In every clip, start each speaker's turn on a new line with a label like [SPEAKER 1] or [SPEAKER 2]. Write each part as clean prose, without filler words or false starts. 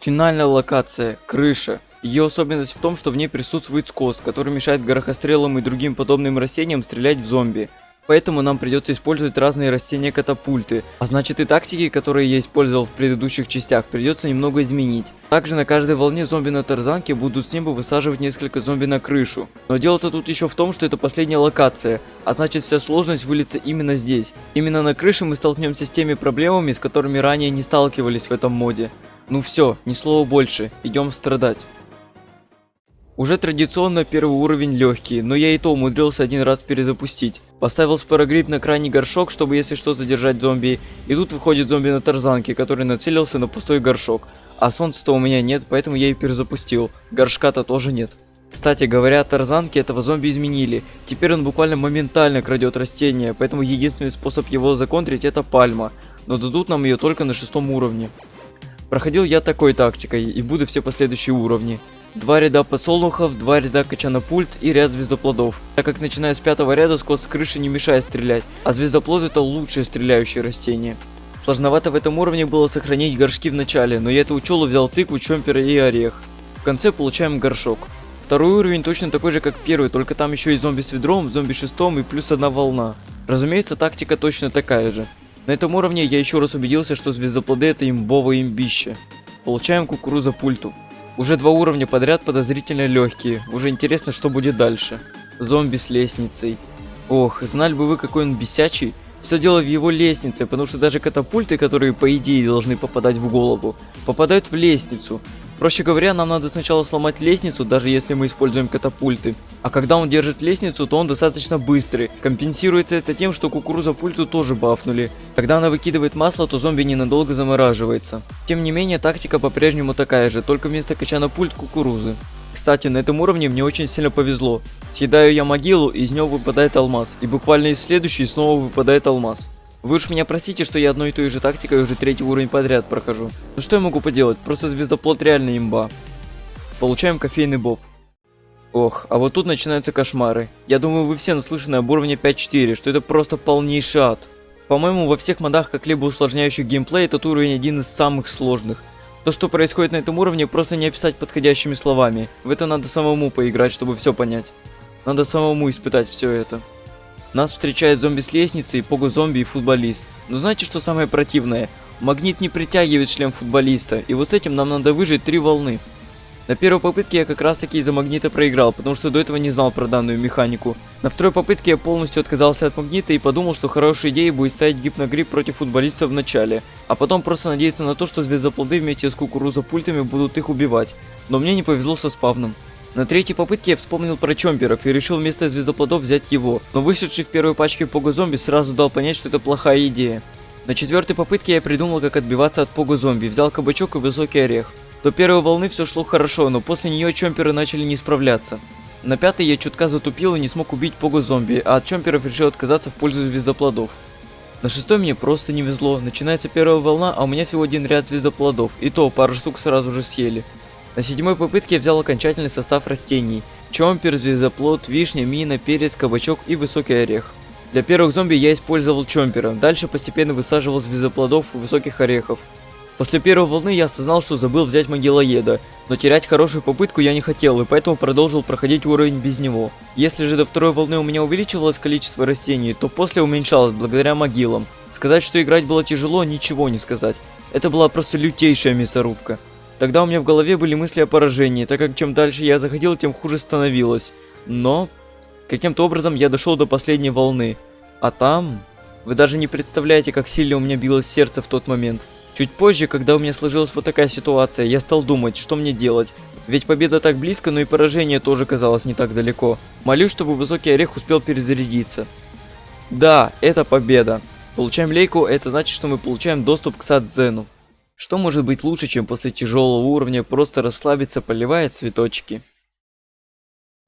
[SPEAKER 1] Финальная локация – крыша. Ее особенность в том, что в ней присутствует скос, который мешает горохострелам и другим подобным растениям стрелять в зомби. Поэтому нам придется использовать разные растения-катапульты, а значит и тактики, которые я использовал в предыдущих частях, придется немного изменить. Также на каждой волне зомби на тарзанке будут с неба высаживать несколько зомби на крышу. Но дело-то тут еще в том, что это последняя локация, а значит вся сложность выльется именно здесь. Именно на крыше мы столкнемся с теми проблемами, с которыми ранее не сталкивались в этом моде. Ну все, ни слова больше, идем страдать. Уже традиционно первый уровень легкий, но я и то умудрился один раз перезапустить. Поставил спарагрип на крайний горшок, чтобы если что задержать зомби, и тут выходит зомби на тарзанке, который нацелился на пустой горшок. А солнца-то у меня нет, поэтому я и перезапустил, горшка-то тоже нет. Кстати говоря, о тарзанке этого зомби изменили, теперь он буквально моментально крадет растения, поэтому единственный способ его законтрить это пальма, но дадут нам ее только на 6 уровне. Проходил я такой тактикой, и буду все последующие уровни. 2 ряда подсолнухов, 2 ряда качанопульт и ряд звездоплодов. Так как начиная с 5-го ряда скос крыши не мешает стрелять, а звездоплод это лучшее стреляющее растение. Сложновато в этом уровне было сохранить горшки в начале, но я это учел и взял тыкву, чомпера и орех. В конце получаем горшок. Второй уровень точно такой же как первый, только там еще и зомби с ведром, зомби шестом и плюс 1 волна. Разумеется, тактика точно такая же. На этом уровне я еще раз убедился, что звездоплоды это имбовое имбище. Получаем кукуруза-пульту. Уже 2 уровня подряд подозрительно легкие. Уже интересно, что будет дальше. Зомби с лестницей. Ох, знали бы вы, какой он бесячий. Все дело в его лестнице, потому что даже катапульты, которые по идее должны попадать в голову, попадают в лестницу. Проще говоря, нам надо сначала сломать лестницу, даже если мы используем катапульты. А когда он держит лестницу, то он достаточно быстрый. Компенсируется это тем, что кукуруза-пульту тоже бафнули. Когда она выкидывает масло, то зомби ненадолго замораживается. Тем не менее, тактика по-прежнему такая же, только вместо качана-пульт кукурузы. Кстати, на этом уровне мне очень сильно повезло. Съедаю я могилу, и из него выпадает алмаз. И буквально из следующей снова выпадает алмаз. Вы уж меня простите, что я одной и той же тактикой уже 3-й уровень подряд прохожу. Ну что я могу поделать, просто звездоплод реально имба. Получаем кофейный боб. Ох, а вот тут начинаются кошмары. Я думаю, вы все наслышаны об уровне 5.4, что это просто полнейший ад. По-моему, во всех модах, как-либо усложняющих геймплей, этот уровень один из самых сложных. То, что происходит на этом уровне, просто не описать подходящими словами. В это надо самому поиграть, чтобы все понять. Надо самому испытать все это. Нас встречает зомби с лестницы, пого-зомби и футболист. Но знаете, что самое противное? Магнит не притягивает шлем футболиста, и вот с этим нам надо выжить 3 волны. На первой попытке я как раз таки из-за магнита проиграл, потому что до этого не знал про данную механику. На второй попытке я полностью отказался от магнита и подумал, что хорошей идеей будет ставить гипногрипп против футболистов в начале, а потом просто надеяться на то, что звездоплоды вместе с кукурузопультами будут их убивать. Но мне не повезло со спавном. На 3-й попытке я вспомнил про чомперов и решил вместо звездоплодов взять его, но вышедший в первой пачке пого-зомби сразу дал понять, что это плохая идея. На 4-й попытке я придумал, как отбиваться от пого-зомби, взял кабачок и высокий орех. До первой волны все шло хорошо, но после нее чомперы начали не справляться. На 5-й я чутка затупил и не смог убить пого-зомби, а от чомперов решил отказаться в пользу звездоплодов. На 6-й мне просто не везло, начинается первая волна, а у меня всего 1 ряд звездоплодов, и то пару штук сразу же съели. На 7-й попытке я взял окончательный состав растений. Чомпер, звездоплод, вишня, мина, перец, кабачок и высокий орех. Для первых зомби я использовал чомпера, дальше постепенно высаживал звездоплодов и высоких орехов. После первой волны я осознал, что забыл взять могилоеда, но терять хорошую попытку я не хотел, и поэтому продолжил проходить уровень без него. Если же до второй волны у меня увеличивалось количество растений, то после уменьшалось благодаря могилам. Сказать, что играть было тяжело, ничего не сказать. Это была просто лютейшая мясорубка. Тогда у меня в голове были мысли о поражении, так как чем дальше я заходил, тем хуже становилось. Но каким-то образом я дошел до последней волны. А там... Вы даже не представляете, как сильно у меня билось сердце в тот момент. Чуть позже, когда у меня сложилась вот такая ситуация, я стал думать, что мне делать. Ведь победа так близко, но и поражение тоже казалось не так далеко. Молюсь, чтобы высокий орех успел перезарядиться. Да, это победа. Получаем лейку, это значит, что мы получаем доступ к садзену. Что может быть лучше, чем после тяжелого уровня просто расслабиться, поливая цветочки?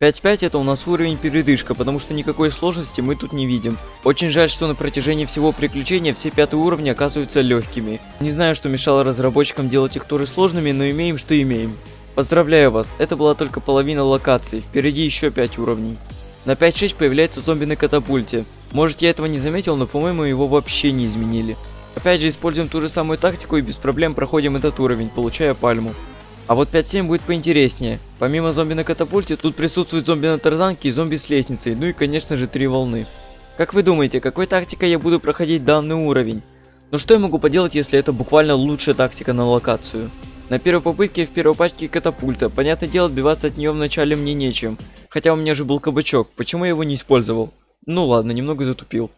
[SPEAKER 1] 5.5 это у нас уровень передышка, потому что никакой сложности мы тут не видим. Очень жаль, что на протяжении всего приключения все 5-й уровни оказываются легкими. Не знаю, что мешало разработчикам делать их тоже сложными, но имеем, что имеем. Поздравляю вас, это была только половина локаций, впереди еще 5 уровней. На 5.6 появляется зомби на катапульте. Может, я этого не заметил, но по-моему его вообще не изменили. Опять же используем ту же самую тактику и без проблем проходим этот уровень, получая пальму. А вот 5-7 будет поинтереснее. Помимо зомби на катапульте, тут присутствует зомби на тарзанке и зомби с лестницей, ну и конечно же 3 волны. Как вы думаете, какой тактикой я буду проходить данный уровень? Ну что я могу поделать, если это буквально лучшая тактика на локацию? На первой попытке в первой пачке катапульта, понятное дело, отбиваться от нее вначале мне нечем. Хотя у меня же был кабачок, почему я его не использовал? Ну ладно, немного затупил.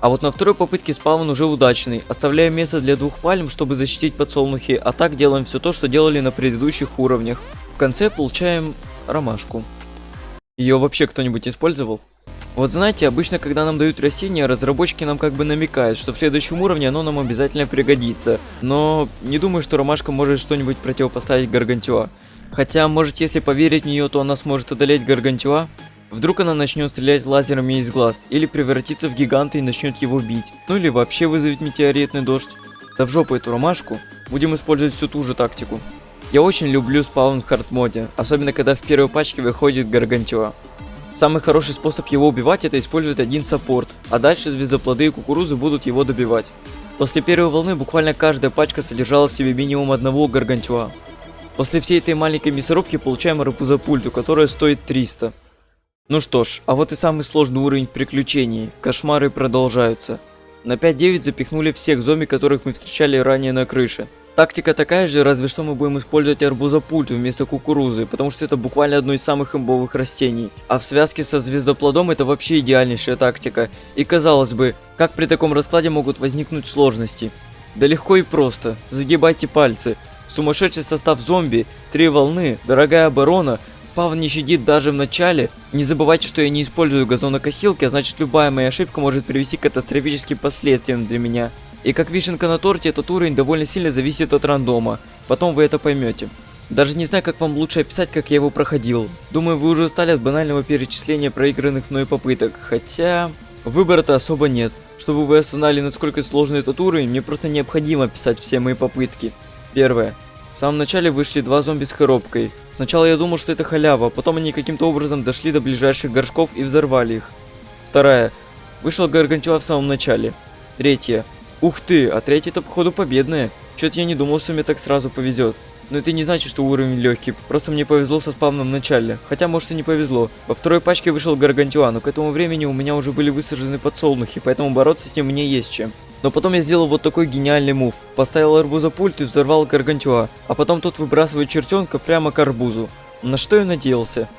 [SPEAKER 1] А вот на второй попытке спаун уже удачный, оставляя место для 2 пальм, чтобы защитить подсолнухи, а так делаем все то, что делали на предыдущих уровнях. В конце получаем ромашку. Ее вообще кто-нибудь использовал? Вот знаете, обычно когда нам дают растения, разработчики нам как бы намекают, что в следующем уровне оно нам обязательно пригодится. Но не думаю, что ромашка может что-нибудь противопоставить Гаргантюа. Хотя, может, если поверить в нее, то она сможет одолеть Гаргантюа? Вдруг она начнет стрелять лазерами из глаз, или превратится в гиганта и начнет его бить, ну или вообще вызовет метеоритный дождь. Да в жопу эту ромашку, будем использовать всю ту же тактику. Я очень люблю спаун в хардмоде, особенно когда в первой пачке выходит Гаргантюа. Самый хороший способ его убивать — это использовать один саппорт, а дальше звездоплоды и кукурузы будут его добивать. После первой волны буквально каждая пачка содержала в себе минимум одного Гаргантюа. После всей этой маленькой мясорубки получаем арбузопульту, которая стоит 300. Ну что ж, а вот и самый сложный уровень в приключении. Кошмары продолжаются. На 5-9 запихнули всех зомби, которых мы встречали ранее на крыше. Тактика такая же, разве что мы будем использовать арбузопульту вместо кукурузы, потому что это буквально одно из самых имбовых растений. А в связке со звездоплодом это вообще идеальнейшая тактика. И казалось бы, как при таком раскладе могут возникнуть сложности? Да легко и просто. Загибайте пальцы. Сумасшедший состав зомби, 3 волны, дорогая оборона, спавн не щадит даже в начале. Не забывайте, что я не использую газонокосилки, а значит любая моя ошибка может привести к катастрофическим последствиям для меня. И как вишенка на торте, этот уровень довольно сильно зависит от рандома. Потом вы это поймете. Даже не знаю, как вам лучше описать, как я его проходил. Думаю, вы уже устали от банального перечисления проигранных мной попыток. Хотя выбора-то особо нет. Чтобы вы осознали, насколько сложный этот уровень, мне просто необходимо описать все мои попытки. Первое. В самом начале вышли 2 зомби с коробкой. Сначала я думал, что это халява, потом они каким-то образом дошли до ближайших горшков и взорвали их. Вторая. Вышел Гаргантюа в самом начале. Третья. Ух ты, а третья-то походу победная. Чё-то я не думал, что мне так сразу повезет. Но это не значит, что уровень легкий, просто мне повезло со спавном в начале. Хотя, может, и не повезло. Во второй пачке вышел Гаргантюа, но к этому времени у меня уже были высажены подсолнухи, поэтому бороться с ним мне есть чем. Но потом я сделал вот такой гениальный мув. Поставил арбузопульт и взорвал Гаргантюа, а потом тот выбрасывает чертенка прямо к арбузу. На что я надеялся?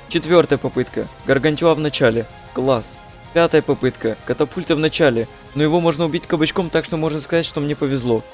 [SPEAKER 1] Четвертая попытка. Гаргантюа в начале. Класс. Пятая попытка. Катапульта в начале. Но его можно убить кабачком, так что можно сказать, что мне повезло.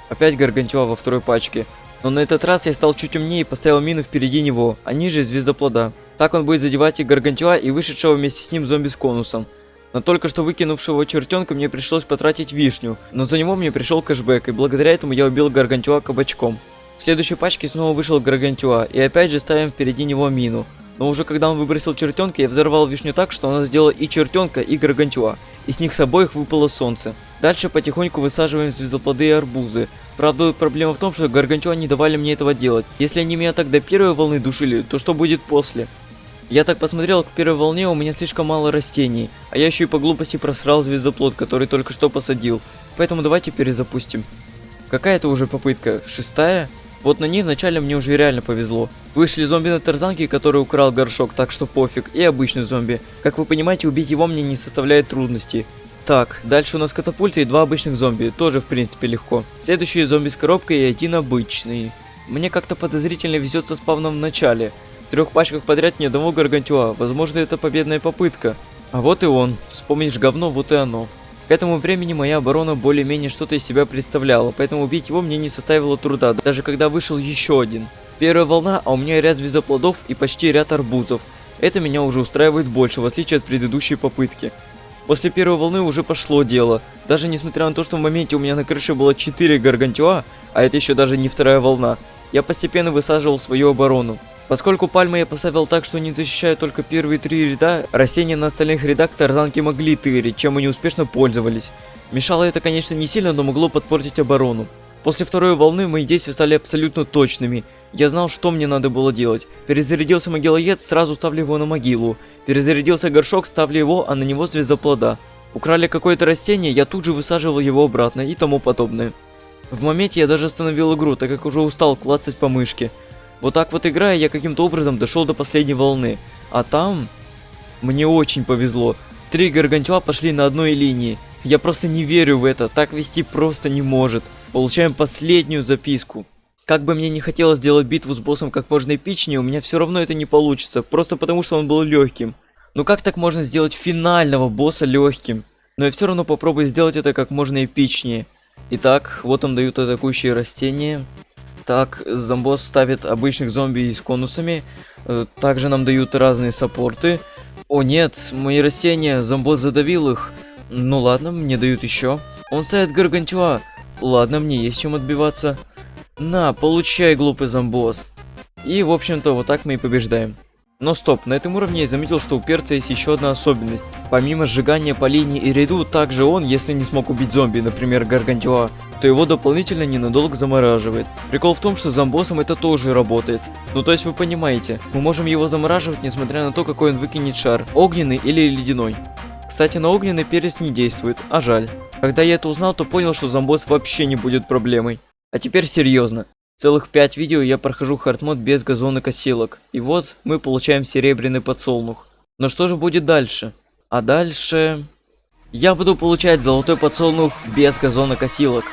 [SPEAKER 1] Опять Гаргантюа во второй пачке. Но на этот раз я стал чуть умнее и поставил мину впереди него, а ниже звездоплода. Так он будет задевать и Гаргантюа, и вышедшего вместе с ним зомби с конусом. Но только что выкинувшего чертенка мне пришлось потратить вишню, но за него мне пришел кэшбэк, и благодаря этому я убил Гаргантюа кабачком. В следующей пачке снова вышел Гаргантюа, и опять же ставим впереди него мину. Но уже когда он выбросил чертенка, я взорвал вишню так, что она сделала и чертенка, и Гаргантюа, и с них с обоих выпало солнце. Дальше потихоньку высаживаем звездоплоды и арбузы. Правда, проблема в том, что Гаргантюа не давали мне этого делать. Если они меня так до первой волны душили, то что будет после? Я так посмотрел, к первой волне у меня слишком мало растений, а я еще и по глупости просрал звездоплод, который только что посадил. Поэтому давайте перезапустим. Какая-то уже попытка? 6-я? Вот на ней вначале мне уже реально повезло. Вышли зомби на тарзанке, который украл горшок, так что пофиг, и обычный зомби. Как вы понимаете, убить его мне не составляет трудностей. Так, дальше у нас катапульта и 2 обычных зомби, тоже в принципе легко. Следующие зомби с коробкой и 1 обычный. Мне как-то подозрительно везет со спавном в начале. В 3 пачках подряд ни одного Гаргантюа, возможно это победная попытка. А вот и он, вспомнишь говно, вот и оно. К этому времени моя оборона более-менее что-то из себя представляла, поэтому убить его мне не составило труда, даже когда вышел еще один. Первая волна, а у меня ряд звездоплодов и почти ряд арбузов. Это меня уже устраивает больше, в отличие от предыдущей попытки. После первой волны уже пошло дело. Даже несмотря на то, что в моменте у меня на крыше было 4 Гаргантюа, а это еще даже не вторая волна, я постепенно высаживал свою оборону. Поскольку пальмы я поставил так, что они защищают только первые 3 ряда, растения на остальных рядах тарзанки могли тырить, чем они успешно пользовались. Мешало это, конечно, не сильно, но могло подпортить оборону. После второй волны мои действия стали абсолютно точными. Я знал, что мне надо было делать. Перезарядился могилоед, сразу ставлю его на могилу. Перезарядился горшок, ставлю его, а на него звездоплода. Украли какое-то растение, я тут же высаживал его обратно и тому подобное. В моменте я даже остановил игру, так как уже устал клацать по мышке. Вот так вот играя, я каким-то образом дошел до последней волны. А там... Мне очень повезло. 3 гаргантюа пошли на одной линии. Я просто не верю в это, так вести просто не может. Получаем последнюю записку. Как бы мне не хотелось сделать битву с боссом как можно эпичнее, у меня все равно это не получится, просто потому что он был легким. Ну как так можно сделать финального босса легким? Но я все равно попробую сделать это как можно эпичнее. Итак, вот нам дают атакующие растения. Так, зомбос ставит обычных зомби с конусами. Также нам дают разные саппорты. О нет, мои растения, зомбос задавил их. Ну ладно, мне дают еще. Он ставит гаргантюа. Ладно, мне есть чем отбиваться. На, получай, глупый зомбос. И, в общем-то, вот так мы и побеждаем. Но стоп, на этом уровне я заметил, что у перца есть еще одна особенность. Помимо сжигания по линии и ряду, также он, если не смог убить зомби, например, гаргантюа, то его дополнительно ненадолго замораживает. Прикол в том, что с зомбосом это тоже работает. Ну то есть вы понимаете, мы можем его замораживать, несмотря на то, какой он выкинет шар, огненный или ледяной. Кстати, на огненный перец не действует, а жаль. Когда я это узнал, то понял, что зомбос вообще не будет проблемой. А теперь серьезно. Целых 5 видео я прохожу хардмод без газонокосилок. И вот мы получаем серебряный подсолнух. Но что же будет дальше? А дальше... Я буду получать золотой подсолнух без газонокосилок.